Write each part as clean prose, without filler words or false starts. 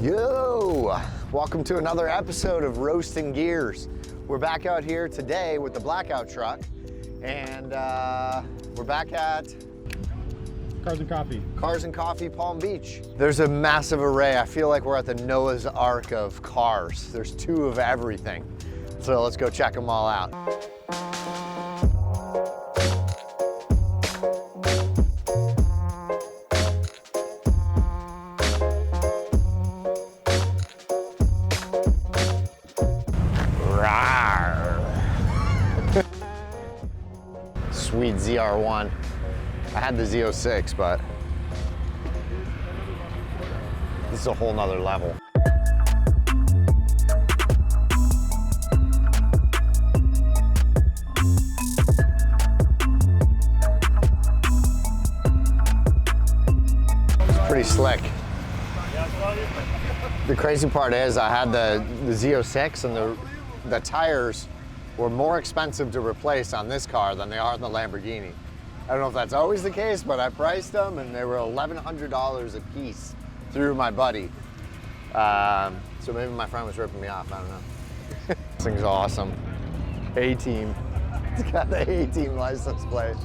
Yo! Welcome to another episode of Roasting Gears. We're back out here today with the Blackout truck, and we're back at Cars and Coffee. Cars and Coffee, Palm Beach. There's a massive array. I feel like we're at the Noah's Ark of cars. There's two of everything. So let's go check them all out. Sweet ZR1. I had the Z06, but this is a whole nother level. It's pretty slick. The crazy part is I had the Z06 and the tires were more expensive to replace on this car than they are on the Lamborghini. I don't know if that's always the case, but I priced them and they were $1,100 a piece through my buddy. So maybe my friend was ripping me off, I don't know. This thing's awesome. A-Team. It's got the A-Team license plate.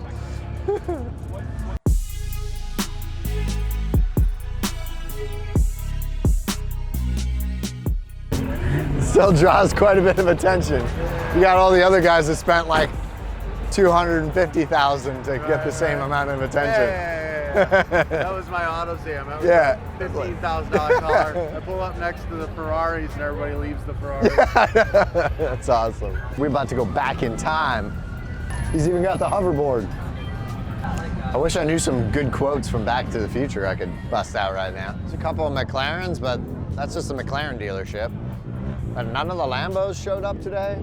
Still draws quite a bit of attention. You got all the other guys that spent like $250,000 to get the same amount of attention. Yeah. That was my AutoZam. That was Yeah. a $15,000 car. I pull up next to the Ferraris and everybody leaves the Ferrari. That's awesome. We're about to go back in time. He's even got the hoverboard. I wish I knew some good quotes from Back to the Future I could bust out right now. There's a couple of McLarens, but that's just a McLaren dealership. And none of the Lambos showed up today.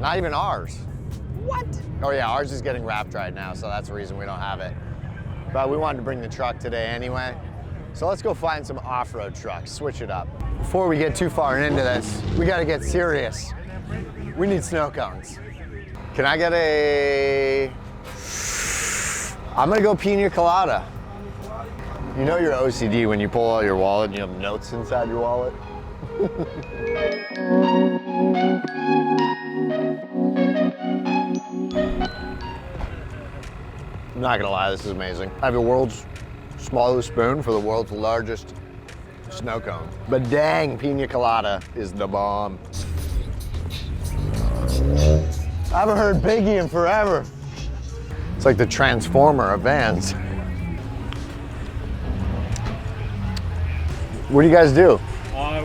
Not even ours. What? Oh yeah, ours is getting wrapped right now, so that's the reason we don't have it. But we wanted to bring the truck today anyway. So let's go find some off-road trucks, switch it up. Before we get too far into this, we gotta get serious. We need snow cones. Can I get a... I'm gonna go pina colada. You know you're OCD when you pull out your wallet and you have notes inside your wallet? I'm not gonna lie, this is amazing. I have the world's smallest spoon for the world's largest snow cone. But dang, pina colada is the bomb. I haven't heard Biggie in forever. It's like the Transformer of vans. What do you guys do?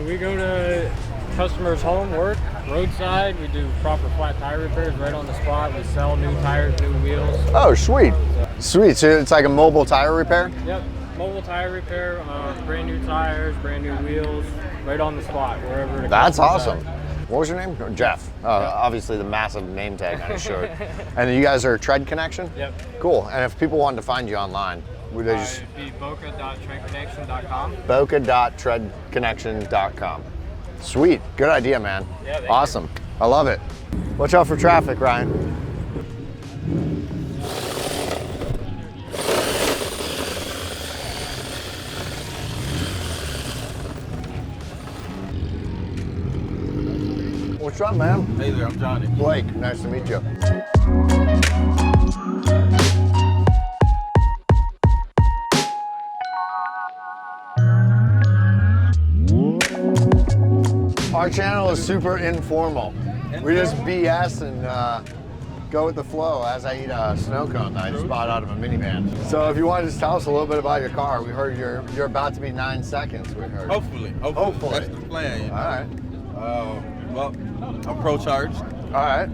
We go to customers' home, work, roadside. We do proper flat tire repairs right on the spot. We sell new tires, new wheels. Oh, sweet. Sweet, so it's like a mobile tire repair? Yep, mobile tire repair, brand new tires, brand new wheels, right on the spot, wherever the That's customer's awesome. at. What was your name? Jeff. Obviously the massive name tag on his shirt. And you guys are Tread Connection? Yep. Cool, and if people wanted to find you online, would they just... It'd be boca.treadconnection.com. boca.treadconnection.com. Sweet, good idea, man. Yeah, thank awesome, I love it. Watch out for traffic, Ryan. What's up, man? Hey there, I'm Johnny. Blake, nice to meet you. Our channel is super informal. We just BS and go with the flow as I eat a snow cone that I just bought out of a minivan. So if you want to just tell us a little bit about your car, we heard you're about to be 9 seconds, we heard. Hopefully. That's the plan. You know? All right. Well, I'm Pro Charged. All right.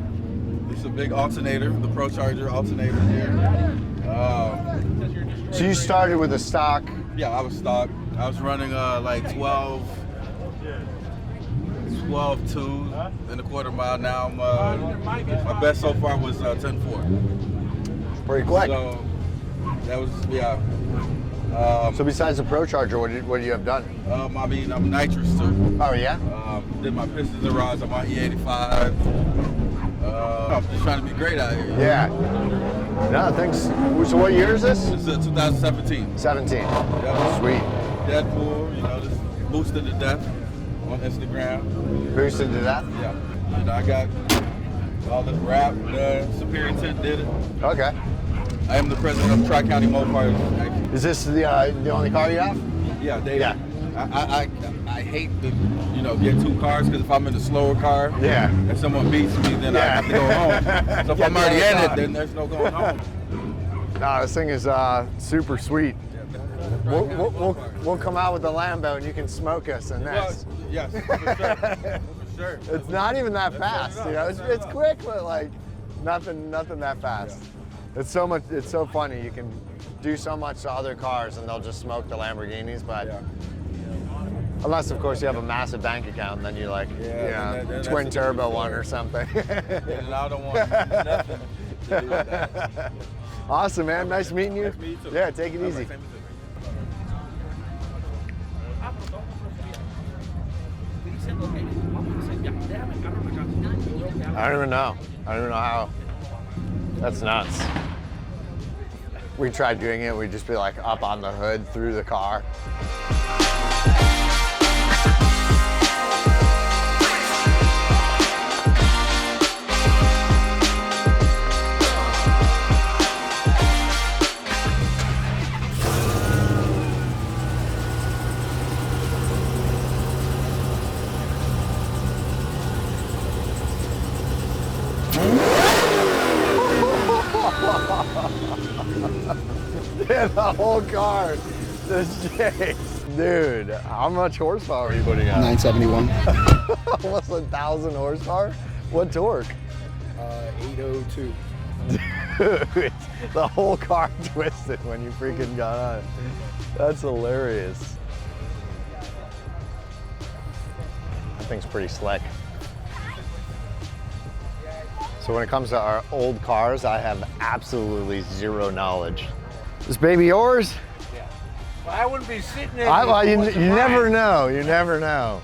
It's a big alternator, the Pro Charger alternator here. So you started with a stock. Yeah, I was stock. I was running like 12.2 in the quarter mile. Now my best so far was 10.4. Pretty quick. So that was, yeah. So besides the Pro Charger, what do you have done? I mean, I'm nitrous too. Oh yeah? Did my pistons and rods. I'm on E85. I'm just trying to be great out here. Yeah. No, thanks. So what year is this? This is 2017. 17. Yep. Sweet. Deadpool, you know, just Boosted to Death on Instagram. Boosted to death? Yeah. And I got all this rap. Superior Intent did it. Okay. I am the president of Tri-County Mopars. Actually. Is this the only car you have? Yeah, they. Yeah. I hate to, get two cars because if I'm in the slower car, Yeah. and someone beats me, then I have to go home. So if Get I'm the already other in car. it, then there's no going home. No, this thing is super sweet. We'll come out with the Lambo and you can smoke us in Well, this. yes, for sure. For sure. It's not even that fast, It's quick, but like nothing that fast. It's so funny. You can do so much to other cars and they'll just smoke the Lamborghinis, but Yeah. unless of course you have a massive bank account, and then you're like, then that's twin a turbo different one story. or something. And I don't want nothing to do with that. Awesome, man. Nice meeting you. Nice meeting you too. Yeah, take it All right, easy. same as you. I don't even know. I don't even know how. That's nuts. We tried doing it, we'd just be like up on the hood through the car. Yeah, the whole car. This J. Dude, how much horsepower are you putting out? 971. Almost 1,000 horsepower? What torque? 802. Dude, the whole car twisted when you freaking got on it. That's hilarious. That thing's pretty slick. So when it comes to our old cars, I have absolutely zero knowledge. This baby yours? Well, I wouldn't be sitting there. Well, you never know. You never know.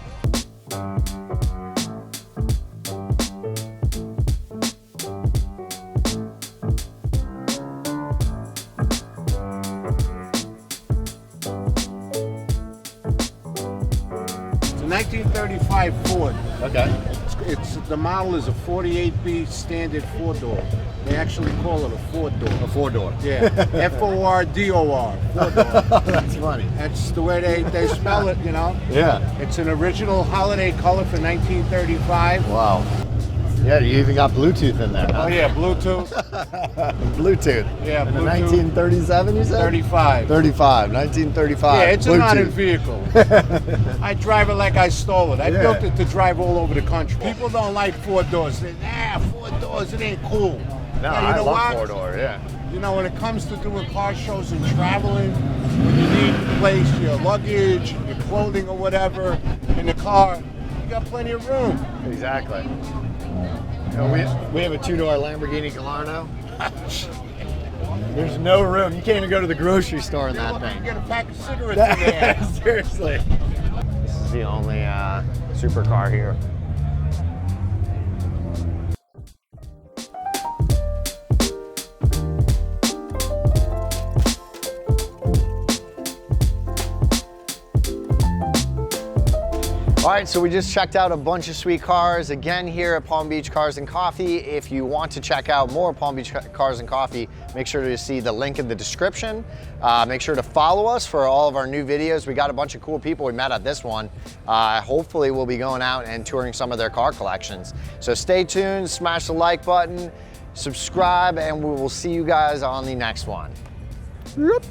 It's a 1935 Ford. Okay. It's the model is a 48B standard four-door. They actually call it a four-door. A four-door. Yeah, F-O-R-D-O-R, four-door. That's funny. That's the way they spell it, Yeah. It's an original holiday color for 1935. Wow. Yeah, you even got Bluetooth in there. Huh? Oh yeah, Bluetooth, Bluetooth. Yeah, In the Bluetooth. 1937, you said? 35. 35, 1935. Yeah, it's Bluetooth. an modern vehicle. I drive it like I stole it. I Yeah. built it to drive all over the country. People don't like four doors. They say, four doors, it ain't cool. No, Now, you I know love what? four-door, yeah. When it comes to doing car shows and traveling, when you need to place your luggage, your clothing or whatever in the car, you got plenty of room. Exactly. We have a two-door Lamborghini Gallardo. There's no room. You can't even go to the grocery store in that You thing. get a pack of cigarettes in there. Seriously. This is the only supercar here. All right, so we just checked out a bunch of sweet cars again here at Palm Beach Cars and Coffee. If you want to check out more Palm Beach Cars and Coffee, make sure to see the link in the description. Make sure to follow us for all of our new videos. We got a bunch of cool people we met at this one. Hopefully we'll be going out and touring some of their car collections. So stay tuned, smash the like button, subscribe, and we will see you guys on the next one. Yep.